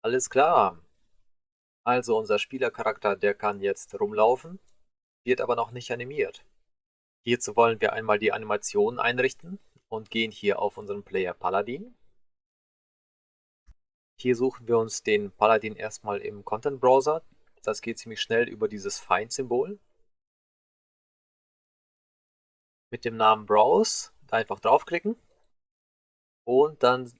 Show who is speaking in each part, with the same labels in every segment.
Speaker 1: Alles klar. Also unser Spielercharakter, der kann jetzt rumlaufen, wird aber noch nicht animiert. Hierzu wollen wir einmal die Animation einrichten und gehen hier auf unseren Player Paladin. Hier suchen wir uns den Paladin erstmal im Content Browser. Das geht ziemlich schnell über dieses Find-Symbol. Mit dem Namen Browse da einfach draufklicken und dann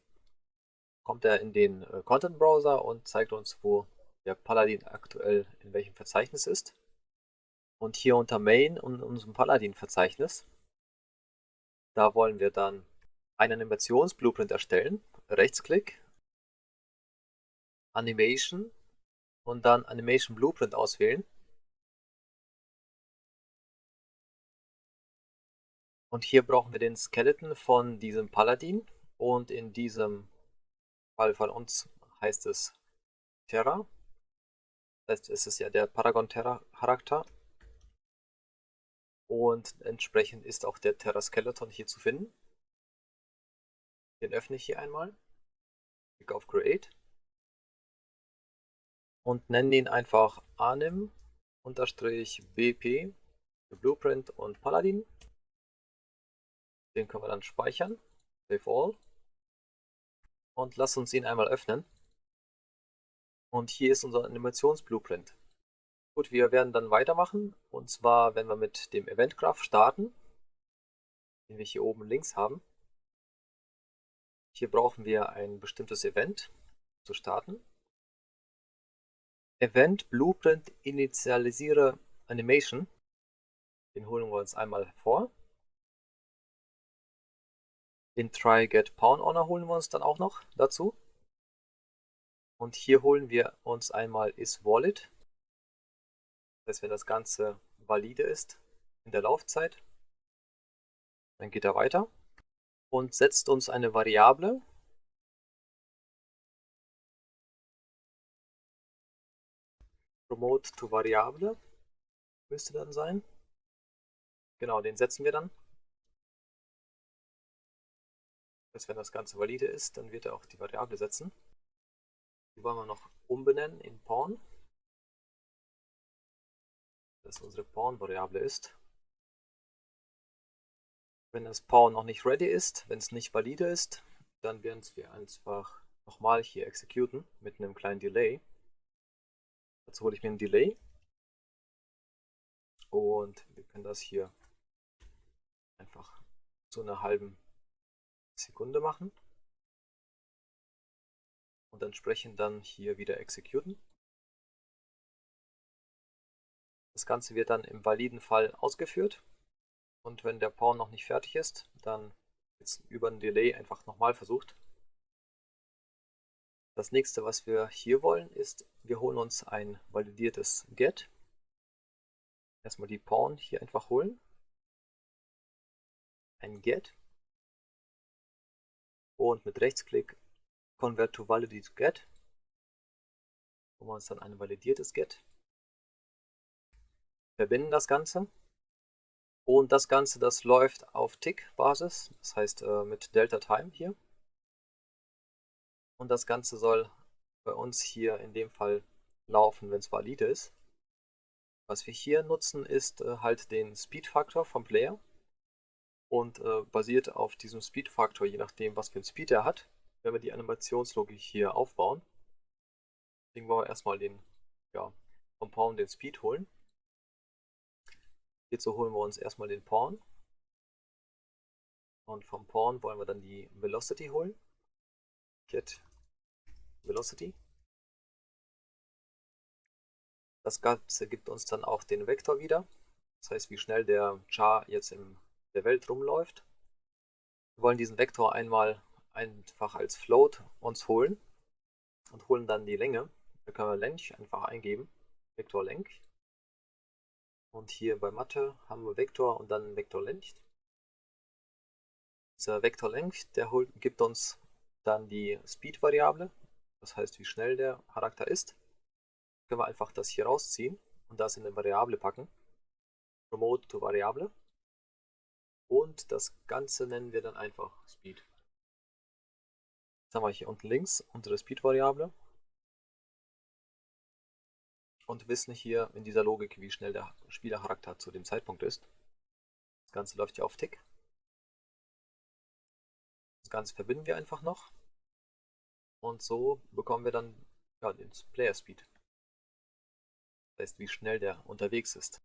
Speaker 1: kommt er in den Content Browser und zeigt uns, wo der Paladin aktuell in welchem Verzeichnis ist. Und hier unter Main in unserem Paladin-Verzeichnis, da wollen wir dann einen Animations-Blueprint erstellen. Rechtsklick, Animation und dann Animation Blueprint auswählen. Und hier brauchen wir den Skeleton von diesem Paladin. Und in diesem Fall von uns heißt es Terra. Das heißt, es ist ja der Paragon Terra Charakter. Und entsprechend ist auch der Terra Skeleton hier zu finden. Den öffne ich hier einmal. Klicke auf Create. Und nenne ihn einfach anim-bp für Blueprint und Paladin. Den können wir dann speichern. Save all. Und lass uns ihn einmal öffnen. Und hier ist unser Animationsblueprint. Gut, wir werden dann weitermachen. Und zwar, wenn wir mit dem Event Graph starten, den wir hier oben links haben. Hier brauchen wir ein bestimmtes Event zu starten. Event Blueprint initialisiere Animation. Den holen wir uns einmal hervor. Den Try Get Pawn Owner holen wir uns dann auch noch dazu. Und hier holen wir uns einmal isWallet. Das heißt, wenn das Ganze valide ist in der Laufzeit, dann geht er weiter und setzt uns eine Variable. Promote to Variable müsste dann sein. Genau, den setzen wir dann. Das heißt, wenn das Ganze valide ist, dann wird er auch die Variable setzen. Die wollen wir noch umbenennen in Pawn, dass unsere Pawn-Variable ist. Wenn das Pawn noch nicht ready ist, wenn es nicht valide ist, dann werden wir einfach nochmal hier exekuten mit einem kleinen Delay. Dazu hole ich mir ein Delay und wir können das hier einfach zu einer halben Sekunde machen und entsprechend dann hier wieder exekuten. Das Ganze wird dann im validen Fall ausgeführt und wenn der Pawn noch nicht fertig ist, dann wird über ein Delay einfach nochmal versucht. Das nächste, was wir hier wollen, ist, wir holen uns ein validiertes Get. Erstmal die Pawn hier einfach holen. Ein Get. Und mit Rechtsklick Convert to Validate Get. Holen wir uns dann ein validiertes Get. Verbinden das Ganze. Und das Ganze, das läuft auf Tick-Basis. Das heißt mit Delta Time hier. Und das Ganze soll bei uns hier in dem Fall laufen, wenn es valide ist. Was wir hier nutzen, ist halt den Speed-Faktor vom Player. Und basiert auf diesem Speed-Faktor, je nachdem, was für ein Speed er hat, wenn wir die Animationslogik hier aufbauen. Deswegen wollen wir erstmal den, ja, vom Pawn den Speed holen. Hierzu holen wir uns erstmal den Pawn. Und vom Pawn wollen wir dann die Velocity holen. Get Velocity. Das Ganze gibt uns dann auch den Vektor wieder. Das heißt, wie schnell der Char jetzt in der Welt rumläuft. Wir wollen diesen Vektor einmal einfach als Float uns holen und holen dann die Länge. Da können wir Length einfach eingeben. Vektor Length. Und hier bei Mathe haben wir Vektor und dann Vektor Length. Dieser Vektor Length, der gibt uns dann die Speed-Variable. Das heißt, wie schnell der Charakter ist. Können wir einfach das hier rausziehen und das in eine Variable packen. Promote to Variable. Und das Ganze nennen wir dann einfach Speed. Jetzt haben wir hier unten links unsere Speed-Variable. und wissen hier in dieser Logik, wie schnell der Spielercharakter zu dem Zeitpunkt ist. Das Ganze läuft ja auf Tick. Das Ganze verbinden wir einfach noch und so bekommen wir dann ja, den Player Speed. Das heißt, wie schnell der unterwegs ist.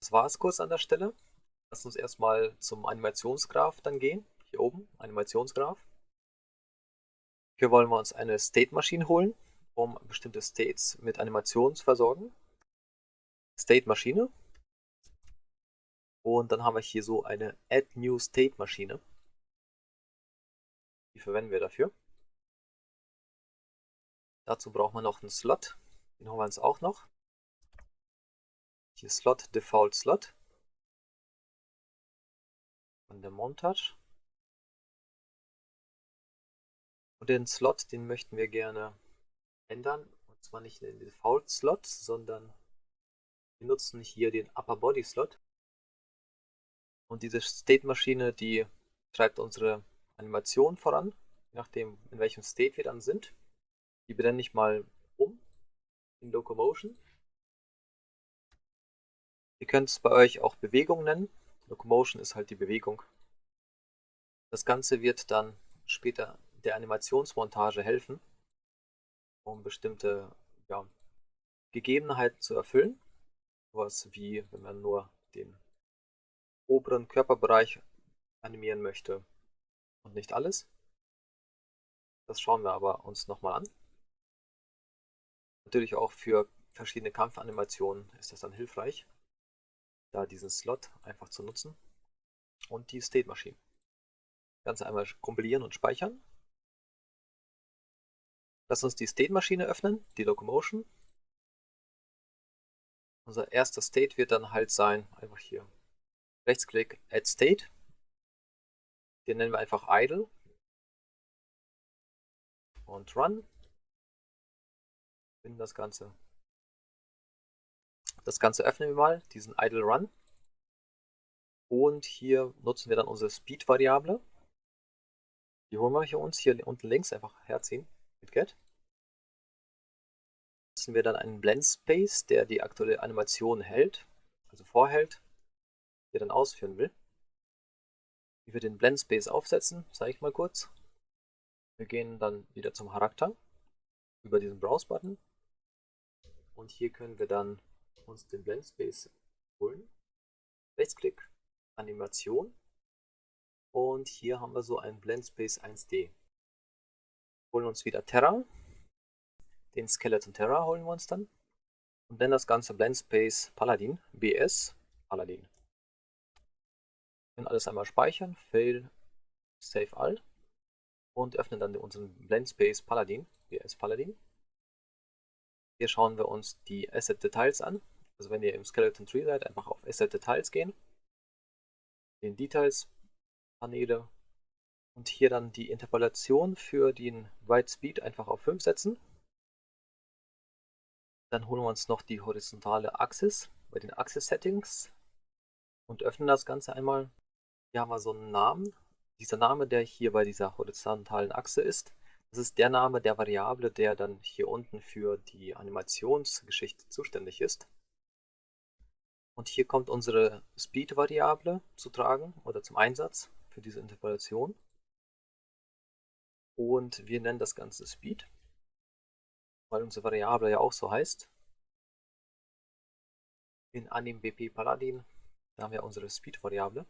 Speaker 1: Das war es kurz an der Stelle. Lass uns erstmal zum Animationsgraph dann gehen. Hier oben, Animationsgraph. Hier wollen wir uns eine State-Maschine holen, um bestimmte States mit Animationen zu versorgen. State-Maschine. Und dann haben wir hier so eine Add New State-Maschine. Die verwenden wir dafür. Dazu braucht man noch einen Slot. Den holen wir uns auch noch. Hier Slot, Default Slot. Von der Montage. Und den Slot, den möchten wir gerne ändern. Und zwar nicht in den Default Slot, sondern wir nutzen hier den Upper Body Slot. Und diese State-Maschine, die treibt unsere Animation voran, je nachdem in welchem State wir dann sind. Die benenne ich mal um in Locomotion. Ihr könnt es bei euch auch Bewegung nennen. Locomotion ist halt die Bewegung. Das Ganze wird dann später der Animationsmontage helfen, um bestimmte ja, Gegebenheiten zu erfüllen. Was wie, wenn man nur den oberen Körperbereich animieren möchte und nicht alles. Das schauen wir aber uns nochmal an. Natürlich auch für verschiedene Kampfanimationen ist das dann hilfreich, da diesen Slot einfach zu nutzen und die State Machine. Das Ganze einmal kompilieren und speichern. Lass uns die State Maschine öffnen, die Locomotion. Unser erster State wird dann halt sein, einfach hier Rechtsklick, Add State. Den nennen wir einfach Idle und Run. Finden das Ganze. Das Ganze öffnen wir mal, diesen Idle Run. Und hier nutzen wir dann unsere Speed-Variable. Die holen wir hier uns hier unten links einfach herziehen mit Get. Nutzen wir dann einen Blend Space, der die aktuelle Animation hält, also vorhält, die dann ausführen will. Wie wir den Blend Space aufsetzen, zeige ich mal kurz. Wir gehen dann wieder zum Charakter über diesen Browse-Button und hier können wir dann uns den Blend Space holen. Rechtsklick, Animation und hier haben wir so einen Blend Space 1D. Holen uns wieder Terra, den Skeleton Terra holen wir uns dann und nennen das Ganze Blend Space Paladin, BS Paladin. Wir können alles einmal speichern, Fail, Save All und öffnen dann unseren Blend Space Paladin, BS Paladin. Hier schauen wir uns die Asset Details an. Also wenn ihr im Skeleton Tree seid, einfach auf Asset Details gehen, den Details Paneele und hier dann die Interpolation für den Write Speed einfach auf 5 setzen. Dann holen wir uns noch die horizontale Axis bei den Axis Settings und öffnen das Ganze einmal. Hier haben wir so einen Namen. Dieser Name, der hier bei dieser horizontalen Achse ist, das ist der Name der Variable, der dann hier unten für die Animationsgeschichte zuständig ist. Und hier kommt unsere Speed-Variable zu tragen oder zum Einsatz für diese Interpolation. Und wir nennen das Ganze Speed, weil unsere Variable ja auch so heißt. In AnimBP Paladin, da haben wir unsere Speed-Variable.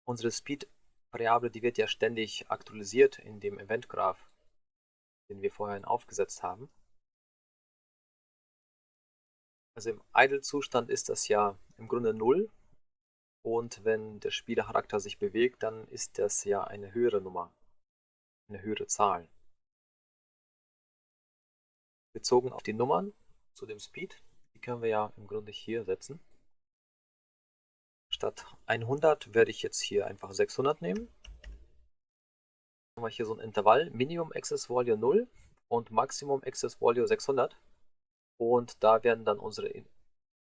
Speaker 1: Unsere Speed-Variable, die wird ja ständig aktualisiert in dem Event-Graph, den wir vorhin aufgesetzt haben. Also im Idle-Zustand ist das ja im Grunde 0. Und wenn der Spielercharakter sich bewegt, dann ist das ja eine höhere Nummer, eine höhere Zahl. Bezogen auf die Nummern zu dem Speed, die können wir ja im Grunde hier setzen. Statt 100 werde ich jetzt hier einfach 600 nehmen. Dann haben wir hier so ein Intervall, Minimum Access Value 0 und Maximum Access Value 600. Und da werden dann unsere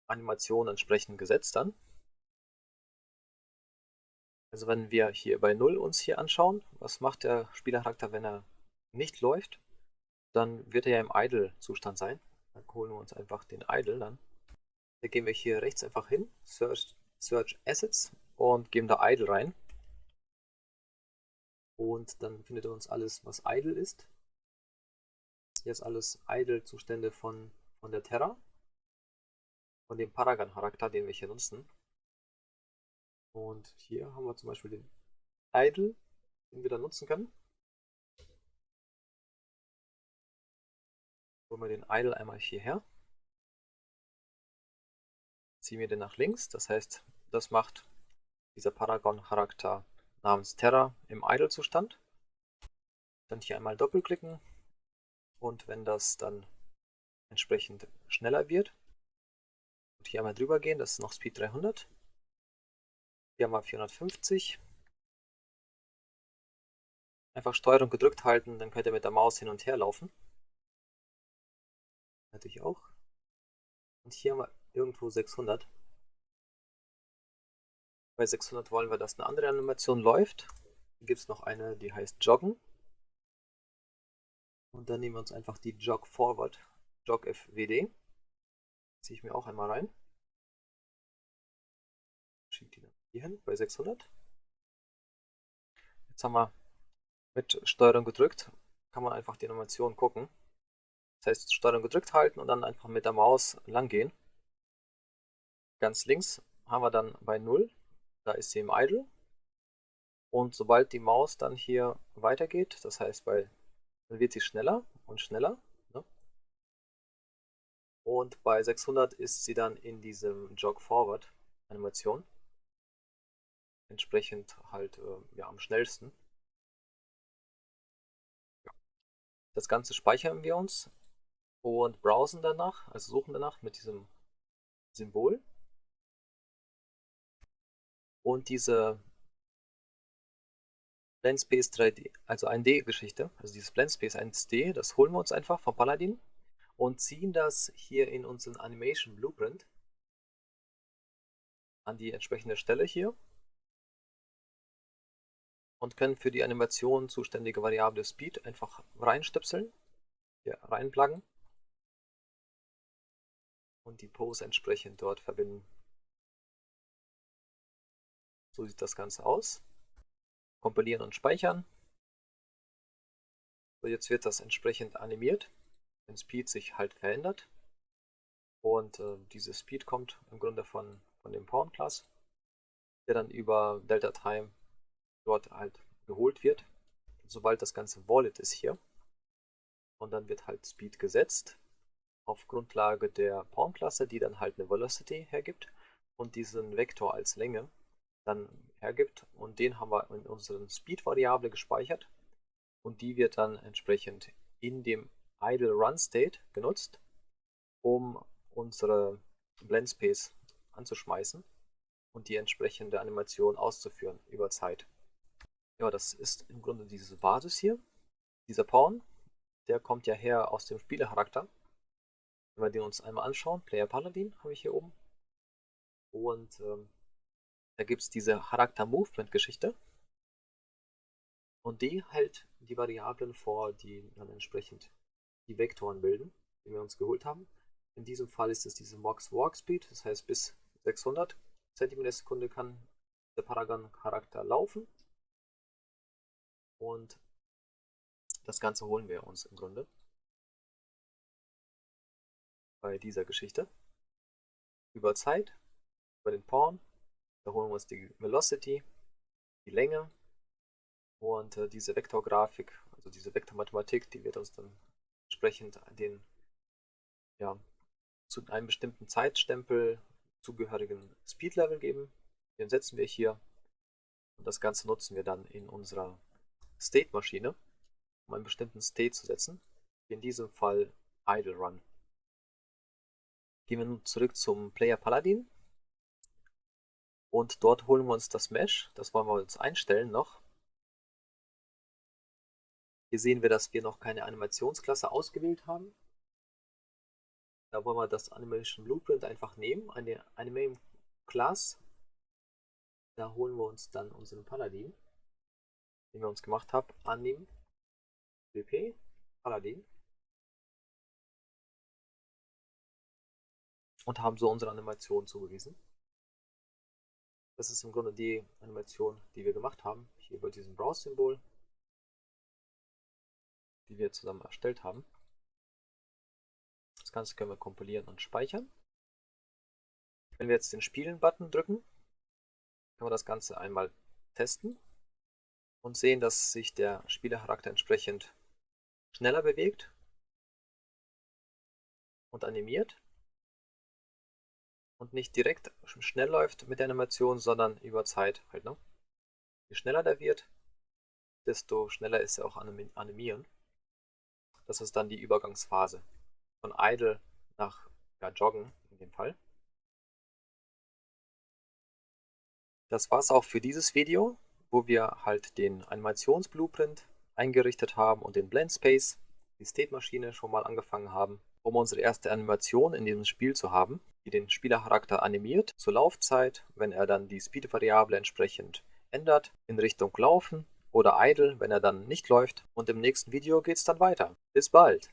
Speaker 1: Animationen entsprechend gesetzt dann. Also wenn wir hier bei 0 uns hier anschauen, was macht der Spielercharakter, wenn er nicht läuft, dann wird er ja im Idle-Zustand sein. Dann holen wir uns einfach den Idle dann. Da gehen wir hier rechts einfach hin, Search Assets und geben da Idle rein. Und dann findet er uns alles, was Idle ist. Hier ist alles Idle-Zustände von der Terra, von dem Paragon-Charakter, den wir hier nutzen. Und hier haben wir zum Beispiel den Idle, den wir dann nutzen können. Holen wir den Idle einmal hierher. Ziehen wir den nach links. Das heißt, das macht dieser Paragon-Charakter namens Terra im Idle-Zustand. Dann hier einmal doppelklicken. Und wenn das dann entsprechend schneller wird, und hier einmal drüber gehen, das ist noch Speed 300. Hier haben wir 450. Einfach Steuerung gedrückt halten, dann könnt ihr mit der Maus hin und her laufen. Natürlich auch. Und hier haben wir irgendwo 600. Bei 600 wollen wir, dass eine andere Animation läuft. Hier gibt es noch eine, die heißt Joggen. Und dann nehmen wir uns einfach die Jog Forward, Jog FWD. Ziehe ich mir auch einmal rein. Schiebe die dann hier hin bei 600. Jetzt haben wir mit Steuerung gedrückt, kann man einfach die Animation gucken. Das heißt, Steuerung gedrückt halten und dann einfach mit der Maus lang gehen. Ganz links haben wir dann bei 0, da ist sie im Idle. Und sobald die Maus dann hier weitergeht, das heißt, dann wird sie schneller und schneller. Ne? Und bei 600 ist sie dann in diesem Jog Forward Animation. Entsprechend halt ja, am schnellsten. Das Ganze speichern wir uns und browsen danach, also suchen danach mit diesem Symbol. Und diese Blendspace 3D, also 1D-Geschichte, also dieses Blendspace 1D, das holen wir uns einfach vom Paladin und ziehen das hier in unseren Animation Blueprint an die entsprechende Stelle hier und können für die Animation zuständige Variable Speed einfach reinstöpseln, hier reinpluggen und die Pose entsprechend dort verbinden. So sieht das Ganze aus. Kompilieren und speichern. So, jetzt wird das entsprechend animiert, wenn Speed sich halt verändert. Und diese Speed kommt im Grunde von dem Pawn Class, der dann über Delta Time dort halt geholt wird. Sobald das ganze Wallet ist hier. Und dann wird halt Speed gesetzt auf Grundlage der Pawn-Klasse, die dann halt eine Velocity hergibt und diesen Vektor als Länge dann hergibt. Und den haben wir in unseren Speed-Variable gespeichert. Und die wird dann entsprechend in dem Idle Run State genutzt, um unsere Blend Space anzuschmeißen und die entsprechende Animation auszuführen über Zeit. Ja, das ist im Grunde diese Basis hier. Dieser Pawn, der kommt ja her aus dem Spielercharakter. Wenn wir den uns einmal anschauen, Player Paladin habe ich hier oben. Und da gibt es diese Charakter-Movement-Geschichte. Und die hält die Variablen vor, die dann entsprechend die Vektoren bilden, die wir uns geholt haben. In diesem Fall ist es diese Mox Walk Speed, das heißt bis 600 cm/s kann der Paragon-Charakter laufen. Und das Ganze holen wir uns im Grunde bei dieser Geschichte über Zeit, über den Pawn. Da holen wir uns die Velocity, die Länge und diese Vektorgrafik, also diese Vektormathematik, die wird uns dann entsprechend ja, zu einem bestimmten Zeitstempel zugehörigen Speed-Level geben. Den setzen wir hier und das Ganze nutzen wir dann in unserer State-Maschine, um einen bestimmten State zu setzen. In diesem Fall Idle Run. Gehen wir nun zurück zum Player Paladin und dort holen wir uns das Mesh. Das wollen wir uns einstellen noch. Hier sehen wir, dass wir noch keine Animationsklasse ausgewählt haben. Da wollen wir das Animation Blueprint einfach nehmen, eine Animation Class. Da holen wir uns dann unseren Paladin, den wir uns gemacht haben, annehmen, WP, Paladin. und haben so unsere Animation zugewiesen. Das ist im Grunde die Animation, die wir gemacht haben, hier bei diesem Browse-Symbol, die wir zusammen erstellt haben. Das Ganze können wir kompilieren und speichern. Wenn wir jetzt den Spielen-Button drücken, können wir das Ganze einmal testen und sehen, dass sich der Spielercharakter entsprechend schneller bewegt und animiert und nicht direkt schnell läuft mit der Animation, sondern über Zeit halt, ne? Je schneller der wird, desto schneller ist er auch animieren. Das ist dann die Übergangsphase von Idle nach Joggen in dem Fall. Das war es auch für dieses Video, wo wir halt den Animationsblueprint eingerichtet haben und den Blend Space, die State-Maschine schon mal angefangen haben, um unsere erste Animation in diesem Spiel zu haben, die den Spielercharakter animiert zur Laufzeit, wenn er dann die Speed-Variable entsprechend ändert, in Richtung Laufen oder Idle, wenn er dann nicht läuft. Und im nächsten Video geht es dann weiter. Bis bald!